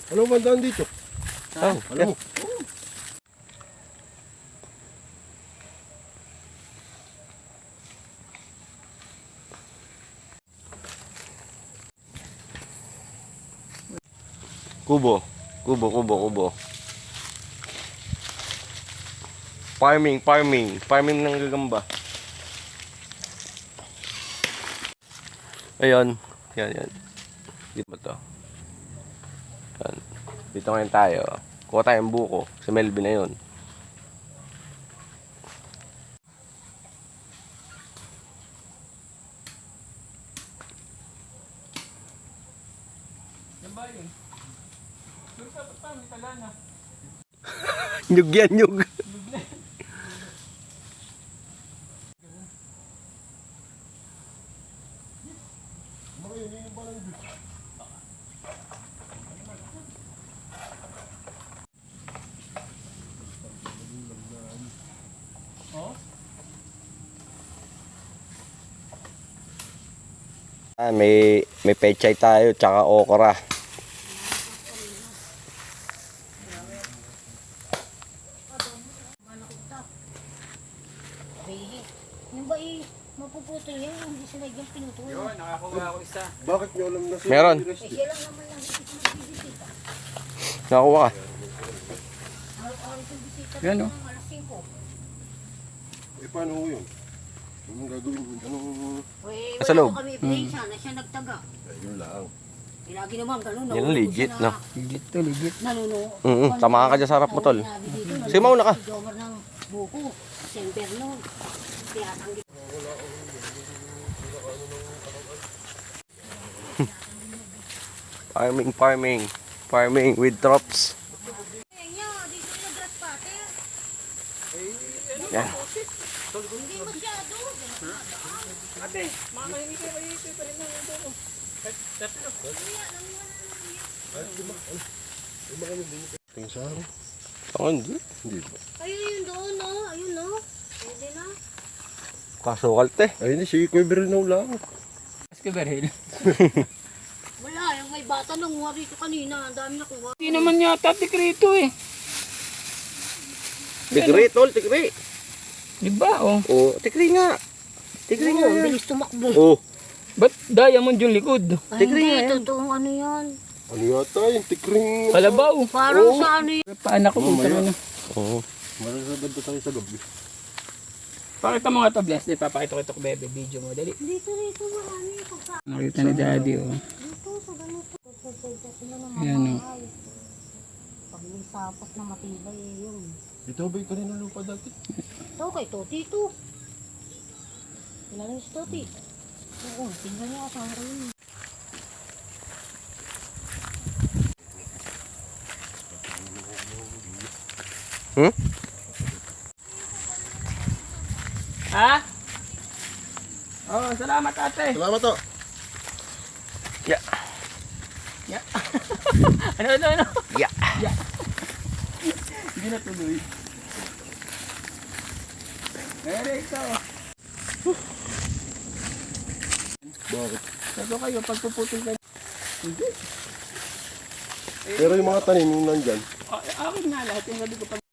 Ano ba daan dito? Oh, Alam mo? Kubo. Kubo. Farming ng gagamba. Ayun. Yan. Dito ba to? Yan. Dito ngayon tayo. Kuha tayong buko. Sa Melvin na yun. Nyug yan, nyug. May pechay tayo tsaka okra. Yung ba mapuputol yan, hindi sila yung pinutol. Yun, nakakuha ako isa. Bakit nyo alam na siya? Meron. Eh siya lang naman lang bisita. Nakuha ka. Araw-araw yung bisita Yan, ng oh. alas 5. Eh paano ho yun? Anong gagawin mo? Anong... Eh, Sa wala loob. ko kami ebidensya na siya nagtaga. Ayun lang. Eh, lagi naman ganun. Yan ang legit, no? Legit to, legit. Nanuno. Tama ka dyan sa harap mo, tol. Sige, mauna ka. Si Jomar ng buko. Semper nun. Tiyatanggi. Farming with crops. Kaya, di sila nag-rat pate. Yan. Hindi masyado. Ate, makakahingi kayo kayo pa rin ng buko. Tatlo. Tingin sa akin. Oh, hindi. Hindi ba? Ayun yun doon, no? Ayun, no? Pwede na. Kasukal, te. Ay hindi, si Kuya Bernaw lang. Mas kabaril. Wala, yung may bata nanguha rito kanina. Ang dami nakuha. Hindi naman yata dikrito eh. Tigri, tol, tigri. Diba oh? Oh, tigri nga. Tigri nga. Ang bilis tumakbo. Oh, Ba't diamond yung likod? Ay, Tigre nga hindi, yan. totoong ano yan. Ano yata yung tikring... Kalabaw. Parang sa ano yan. Paano ko kung Mamaya. ano? oh. Marasabad pa tayo sa gabi. Pakita mo nga to, Bless. Papakita ko ito ko, bebe. Video mo. Dali. Dito, marami. Pagka, Nakita ni Daddy oh. dito, sa ganito. Pagka sila ng Yan, oh. mamahal. Pag may sapot na matibay, eh, yun. Ito ba yung kanina lupa dati? Ito, kay Toti ito. Kilala niyo si Toti? Oo, tingnan niyo kasama ko yun. Ha? Oh, salamat ate. Salamat to. Yeah. Ya. ano? Yeah. Ya. Hindi na tuloy. Eric, ito. Bakit? Sabi kayo, pagpuputol ka. Hindi. Pero yung mga tanim yung nandyan. Akin na lahat yung sabi ko pag